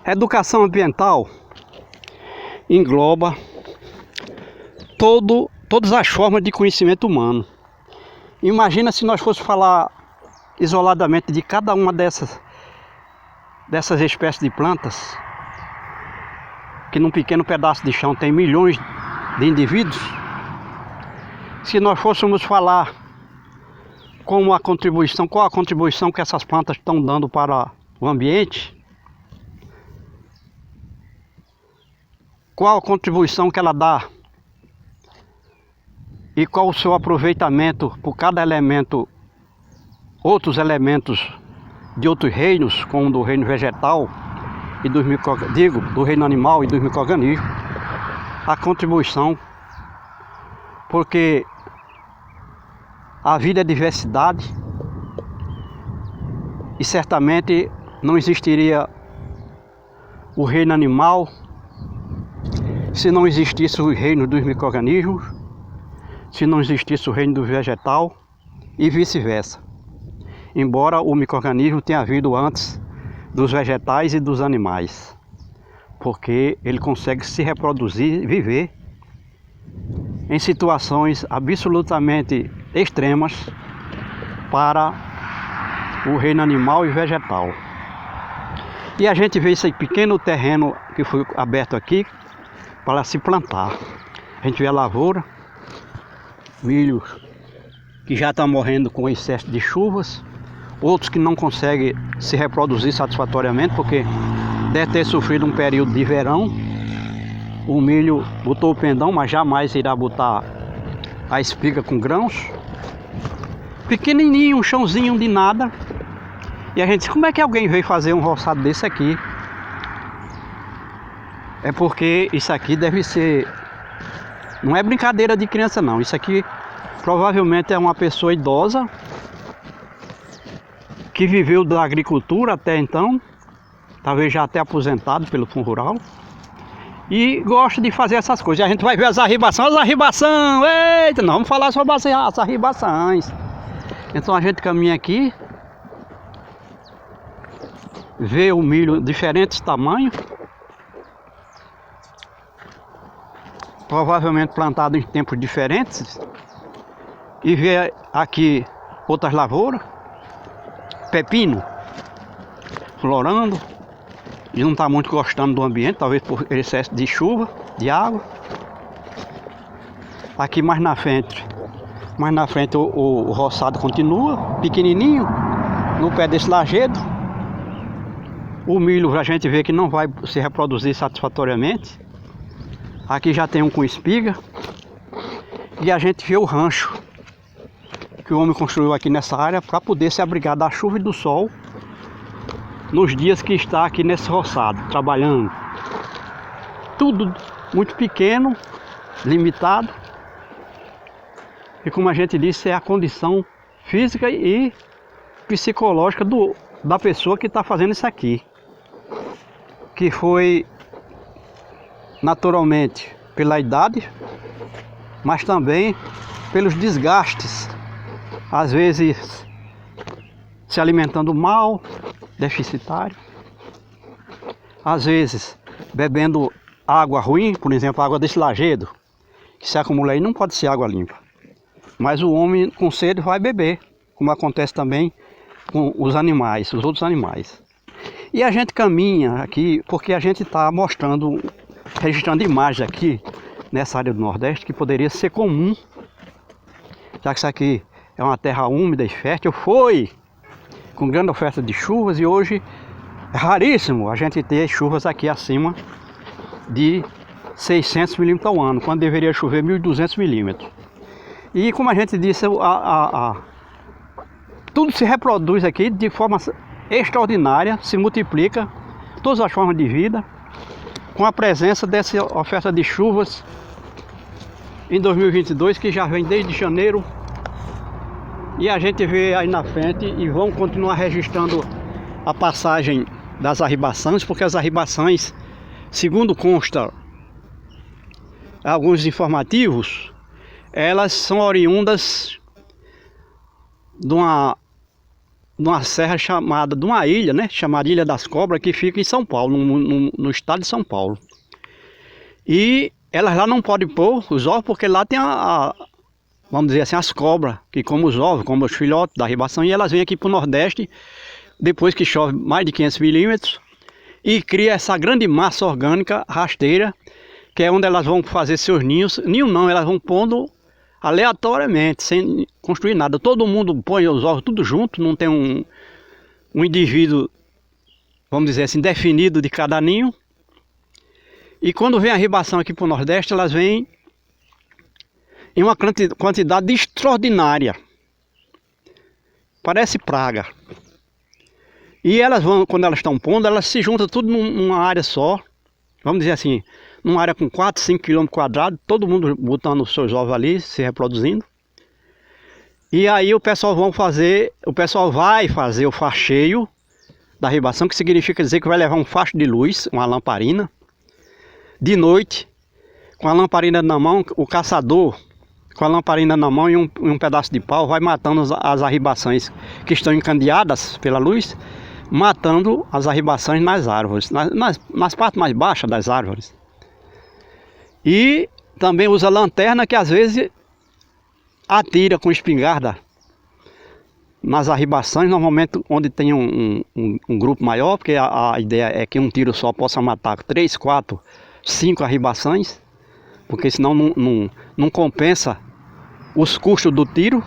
A educação ambiental engloba todas as formas de conhecimento humano. Imagina se nós fossemos falar isoladamente de cada uma dessas espécies de plantas, que num pequeno pedaço de chão tem milhões de indivíduos. Se nós fôssemos falar qual a contribuição que essas plantas estão dando para o ambiente, qual a contribuição que ela dá e qual o seu aproveitamento por cada elemento, outros elementos de outros reinos, como do reino vegetal e do reino animal e dos micro-organismos, a contribuição, porque a vida é diversidade e certamente não existiria o reino animal se não existisse o reino dos micro-organismos, se não existisse o reino do vegetal e vice-versa. Embora o micro-organismo tenha havido antes dos vegetais e dos animais, porque ele consegue se reproduzir, viver em situações absolutamente extremas para o reino animal e vegetal. E a gente vê esse pequeno terreno que foi aberto aqui para se plantar. A gente vê a lavoura, milho que já está morrendo com excesso de chuvas, outros que não conseguem se reproduzir satisfatoriamente porque deve ter sofrido um período de verão. O milho botou o pendão, mas jamais irá botar a espiga com grãos. Pequenininho, um chãozinho de nada. E a gente diz, como é que alguém veio fazer um roçado desse aqui? É porque isso aqui deve ser... Não é brincadeira de criança não. Isso aqui provavelmente é uma pessoa idosa que viveu da agricultura até então, talvez já até aposentado pelo fundo rural, e gosta de fazer essas coisas. E a gente vai ver as arribações, eita, não vamos falar sobre as arribações. Então a gente caminha aqui, vê o milho de diferentes tamanhos, provavelmente plantado em tempos diferentes, e vê aqui outras lavouras, pepino florando, e não está muito gostando do ambiente, talvez por excesso de chuva, de água. Aqui mais na frente o roçado continua, pequenininho, no pé desse lajedo. O milho a gente vê que não vai se reproduzir satisfatoriamente. Aqui já tem um com espiga. E a gente vê o rancho que o homem construiu aqui nessa área para poder se abrigar da chuva e do sol nos dias que está aqui nesse roçado, trabalhando. Tudo muito pequeno, limitado. E como a gente disse, é a condição física e psicológica da pessoa que está fazendo isso aqui. Que foi naturalmente pela idade, mas também pelos desgastes, às vezes se alimentando mal, deficitário, às vezes bebendo água ruim, por exemplo, a água desse lajedo, que se acumula aí não pode ser água limpa, mas o homem com sede vai beber, como acontece também com os animais, os outros animais. E a gente caminha aqui porque a gente está mostrando, registrando imagens aqui nessa área do Nordeste que poderia ser comum, já que isso aqui é uma terra úmida e fértil, foi com grande oferta de chuvas, e hoje é raríssimo a gente ter chuvas aqui acima de 600 milímetros ao ano, quando deveria chover 1.200 milímetros. E como a gente disse, tudo se reproduz aqui de forma extraordinária, se multiplica, todas as formas de vida, com a presença dessa oferta de chuvas em 2022, que já vem desde janeiro, e a gente vê aí na frente, e vão continuar registrando a passagem das arribações, porque as arribações, segundo consta alguns informativos, elas são oriundas de uma numa serra chamada, de uma ilha, né? Chamada Ilha das Cobras, que fica em São Paulo, no estado de São Paulo. E elas lá não podem pôr os ovos, porque lá tem vamos dizer assim, as cobras, que comem os ovos, comem os filhotes da ribação, e elas vêm aqui para o Nordeste, depois que chove mais de 500 milímetros, e cria essa grande massa orgânica rasteira, que é onde elas vão fazer seus ninhos. Ninho não, elas vão pondo aleatoriamente, sem construir nada. Todo mundo põe os ovos tudo junto, não tem um indivíduo, vamos dizer assim, definido de cada ninho. E quando vem a ribação aqui para o Nordeste, elas vêm em uma quantidade extraordinária. Parece praga. E elas vão, quando elas estão pondo, elas se juntam tudo numa área só. Vamos dizer assim, numa área com 4, 5 km², todo mundo botando os seus ovos ali, se reproduzindo. E aí o pessoal vai fazer o facheio da ribação, que significa dizer que vai levar um facho de luz, uma lamparina, de noite, com a lamparina na mão, o caçador, com a lamparina na mão e um pedaço de pau, vai matando as arribações que estão encandeadas pela luz, matando as arribações nas árvores, nas partes mais baixas das árvores. E também usa lanterna, que às vezes atira com espingarda nas arribações, normalmente onde tem um grupo maior, porque a ideia é que um tiro só possa matar 3, 4, 5 arribações, porque senão não compensa os custos do tiro,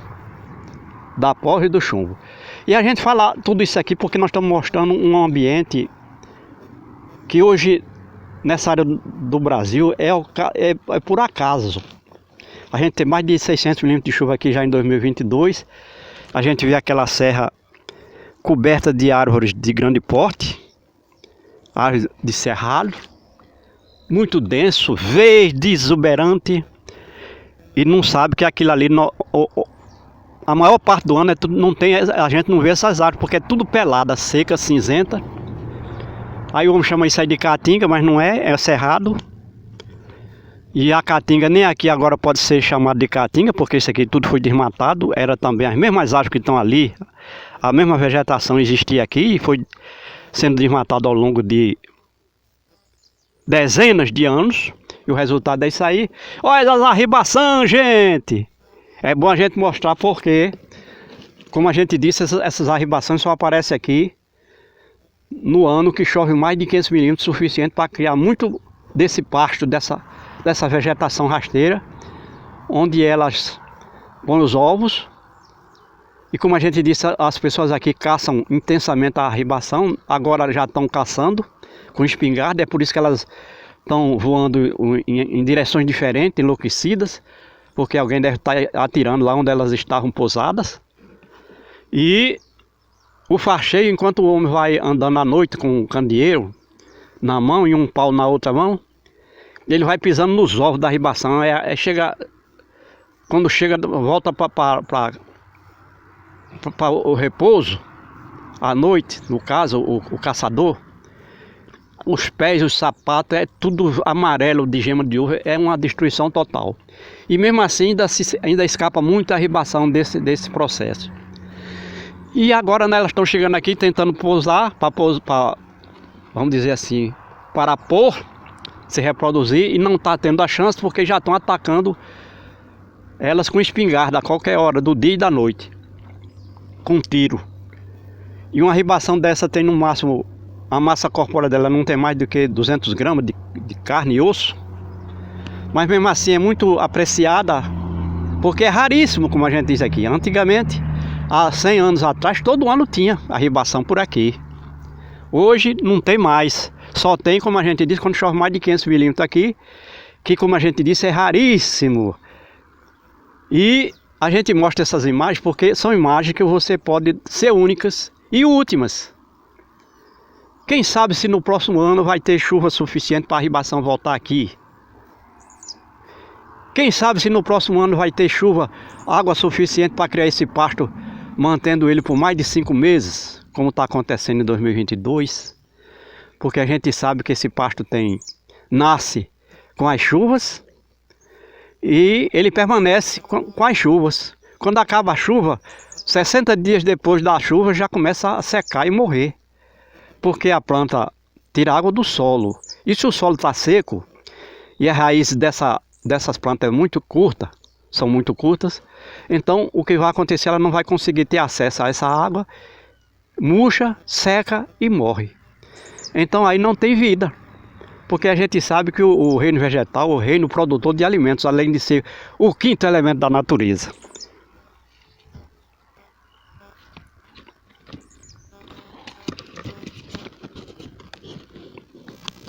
da porra e do chumbo. E a gente fala tudo isso aqui porque nós estamos mostrando um ambiente que hoje, nessa área do Brasil, é por acaso. A gente tem mais de 600 milímetros de chuva aqui já em 2022. A gente vê aquela serra coberta de árvores de grande porte, árvores de cerrado, muito denso, verde, exuberante, e não sabe que aquilo ali, a maior parte do ano a gente não vê essas árvores, porque é tudo pelada, seca, cinzenta. Aí o homem chama isso aí de caatinga, mas não é cerrado. E a caatinga nem aqui agora pode ser chamada de caatinga, porque isso aqui tudo foi desmatado. Era também as mesmas árvores que estão ali, a mesma vegetação existia aqui e foi sendo desmatado ao longo de dezenas de anos. E o resultado é isso aí. Olha as arribações, gente! É bom a gente mostrar porque, como a gente disse, essas arribações só aparecem aqui no ano que chove mais de 500 milímetros, suficiente para criar muito desse pasto, dessa vegetação rasteira, onde elas põem os ovos. E como a gente disse, as pessoas aqui caçam intensamente a arribação, agora já estão caçando com espingarda, é por isso que elas estão voando em direções diferentes, enlouquecidas, porque alguém deve estar atirando lá onde elas estavam pousadas. E o facheio, enquanto o homem vai andando à noite com um candeeiro na mão e um pau na outra mão, ele vai pisando nos ovos da arribação. Quando chega, volta para o repouso, à noite, no caso, o caçador, os pés, os sapatos, é tudo amarelo de gema de uva, é uma destruição total. E mesmo assim ainda escapa muito a arribação desse processo. E agora, né, elas estão chegando aqui tentando pousar, vamos dizer assim, para se reproduzir, e não está tendo a chance porque já estão atacando elas com espingarda a qualquer hora do dia e da noite, com tiro. E uma arribação dessa tem no máximo, a massa corpórea dela não tem mais do que 200 gramas de carne e osso, mas mesmo assim é muito apreciada, porque é raríssimo, como a gente diz aqui. Antigamente, há 100 anos atrás, todo ano tinha arribação por aqui. Hoje não tem mais, só tem, como a gente diz, quando chove mais de 500 milímetros aqui, que, como a gente disse, é raríssimo. E a gente mostra essas imagens porque são imagens que você pode ser únicas e últimas. Quem sabe se no próximo ano vai ter chuva suficiente para a arribação voltar aqui. Quem sabe se no próximo ano vai ter chuva, água suficiente para criar esse pasto, mantendo ele por mais de 5 meses, como está acontecendo em 2022. Porque a gente sabe que esse pasto nasce com as chuvas e ele permanece com as chuvas. Quando acaba a chuva, 60 dias depois da chuva já começa a secar e morrer. Porque a planta tira água do solo. E se o solo está seco e a raiz dessas plantas é muito curta, são muito curtas, então o que vai acontecer, ela não vai conseguir ter acesso a essa água, murcha, seca e morre. Então aí não tem vida. Porque a gente sabe que o reino vegetal, o reino produtor de alimentos, além de ser o quinto elemento da natureza.